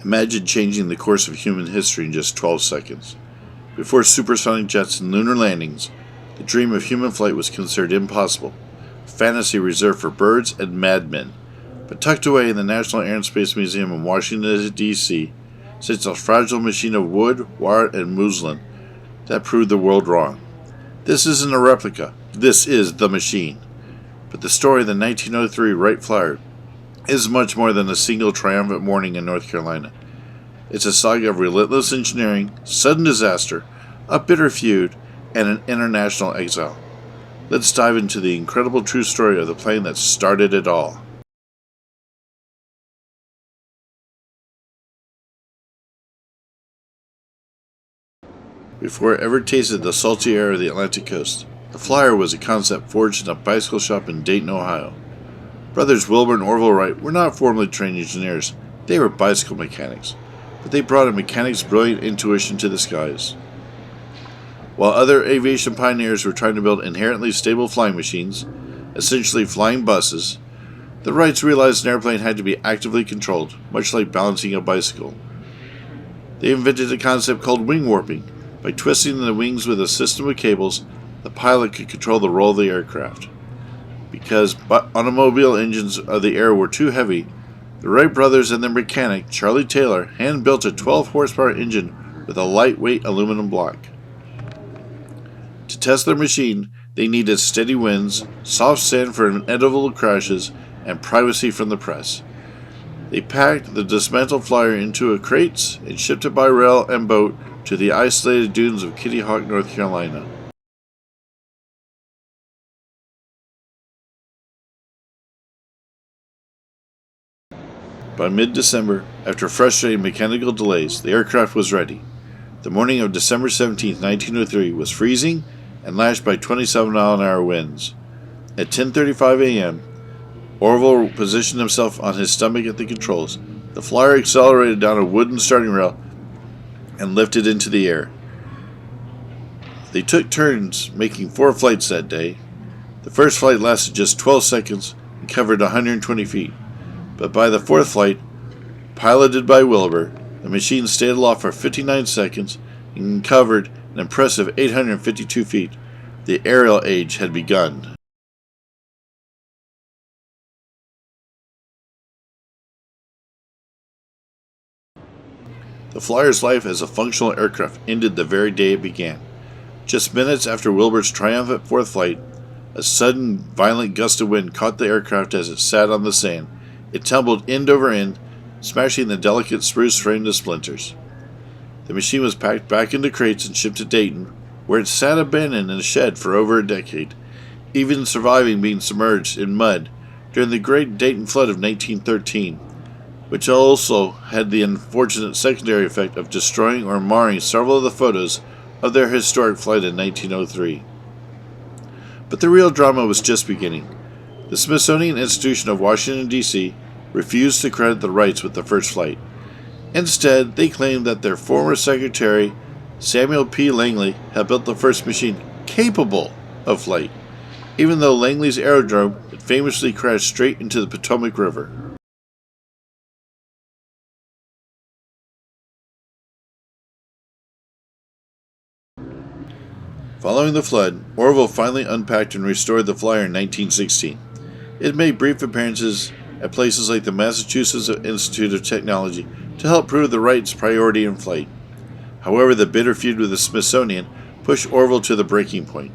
Imagine changing the course of human history in just 12 seconds. Before supersonic jets and lunar landings, the dream of human flight was considered impossible, a fantasy reserved for birds and madmen. But tucked away in the National Air and Space Museum in Washington, D.C., sits a fragile machine of wood, wire, and muslin that proved the world wrong. This isn't a replica. This is the machine. But the story of the 1903 Wright Flyer is much more than a single triumphant morning in North Carolina. It's a saga of relentless engineering, sudden disaster, a bitter feud, and an international exile. Let's dive into the incredible true story of the plane that started it all. Before it ever tasted the salty air of the Atlantic coast, the Flyer was a concept forged in a bicycle shop in Dayton, Ohio. Brothers Wilbur and Orville Wright were not formally trained engineers, they were bicycle mechanics, but they brought a mechanic's brilliant intuition to the skies. While other aviation pioneers were trying to build inherently stable flying machines, essentially flying buses, the Wrights realized an airplane had to be actively controlled, much like balancing a bicycle. They invented a concept called wing warping. By twisting the wings with a system of cables, the pilot could control the roll of the aircraft. Because automobile engines of the era were too heavy, the Wright brothers and their mechanic, Charlie Taylor, hand-built a 12-horsepower engine with a lightweight aluminum block. To test their machine, they needed steady winds, soft sand for inevitable crashes, and privacy from the press. They packed the dismantled Flyer into crates and shipped it by rail and boat to the isolated dunes of Kitty Hawk, North Carolina. By mid-December, after frustrating mechanical delays, the aircraft was ready. The morning of December 17, 1903 was freezing and lashed by 27-mile-an-hour winds. At 10:35 a.m., Orville positioned himself on his stomach at the controls. The Flyer accelerated down a wooden starting rail and lifted into the air. They took turns making 4 flights that day. The first flight lasted just 12 seconds and covered 120 feet. But by the 4th flight, piloted by Wilbur, the machine stayed aloft for 59 seconds and covered an impressive 852 feet. The aerial age had begun. The Flyer's life as a functional aircraft ended the very day it began. Just minutes after Wilbur's triumphant 4th flight, a sudden violent gust of wind caught the aircraft as it sat on the sand. It tumbled end over end, smashing the delicate spruce frame to splinters. The machine was packed back into crates and shipped to Dayton, where it sat abandoned in a shed for over a decade, even surviving being submerged in mud during the Great Dayton Flood of 1913, which also had the unfortunate secondary effect of destroying or marring several of the photos of their historic flight in 1903. But the real drama was just beginning. The Smithsonian Institution of Washington, D.C. refused to credit the Wrights with the first flight. Instead, they claimed that their former secretary, Samuel P. Langley, had built the first machine capable of flight, even though Langley's Aerodrome had famously crashed straight into the Potomac River. Following the flood, Orville finally unpacked and restored the Flyer in 1916. It made brief appearances at places like the Massachusetts Institute of Technology to help prove the Wrights' priority in flight. However, the bitter feud with the Smithsonian pushed Orville to the breaking point.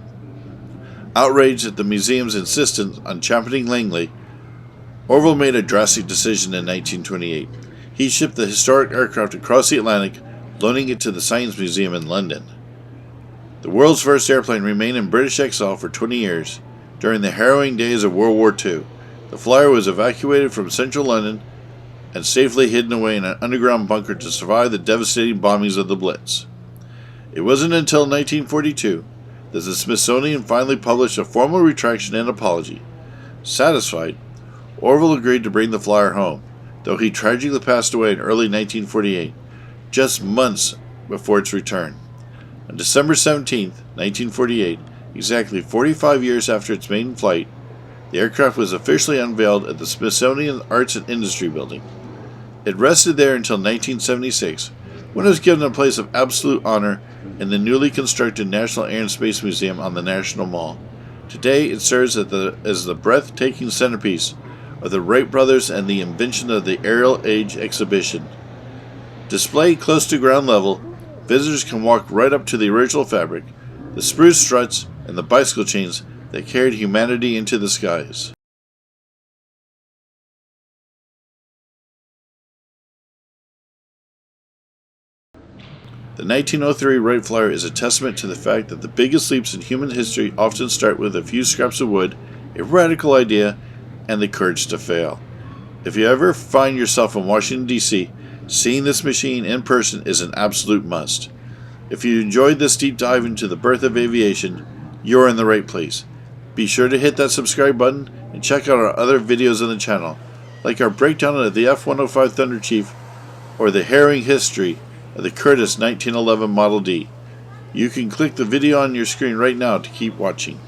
Outraged at the museum's insistence on championing Langley, Orville made a drastic decision in 1928. He shipped the historic aircraft across the Atlantic, loaning it to the Science Museum in London. The world's first airplane remained in British exile for 20 years. During the harrowing days of World War II, the Flyer was evacuated from central London and safely hidden away in an underground bunker to survive the devastating bombings of the Blitz. It wasn't until 1942 that the Smithsonian finally published a formal retraction and apology. Satisfied, Orville agreed to bring the Flyer home, though he tragically passed away in early 1948, just months before its return. On December 17, 1948, exactly 45 years after its maiden flight, the aircraft was officially unveiled at the Smithsonian Arts and Industry Building. It rested there until 1976, when it was given a place of absolute honor in the newly constructed National Air and Space Museum on the National Mall. Today, it serves as the breathtaking centerpiece of the Wright brothers and the invention of the Aerial Age exhibition. Displayed close to ground level, visitors can walk right up to the original fabric, the spruce struts, and the bicycle chains that carried humanity into the skies. The 1903 Wright Flyer is a testament to the fact that the biggest leaps in human history often start with a few scraps of wood, a radical idea, and the courage to fail. If you ever find yourself in Washington, D.C., seeing this machine in person is an absolute must. If you enjoyed this deep dive into the birth of aviation, you're in the right place. Be sure to hit that subscribe button and check out our other videos on the channel, like our breakdown of the F-105 Thunder Chief or the harrowing history of the Curtiss 1911 Model D. You can click the video on your screen right now to keep watching.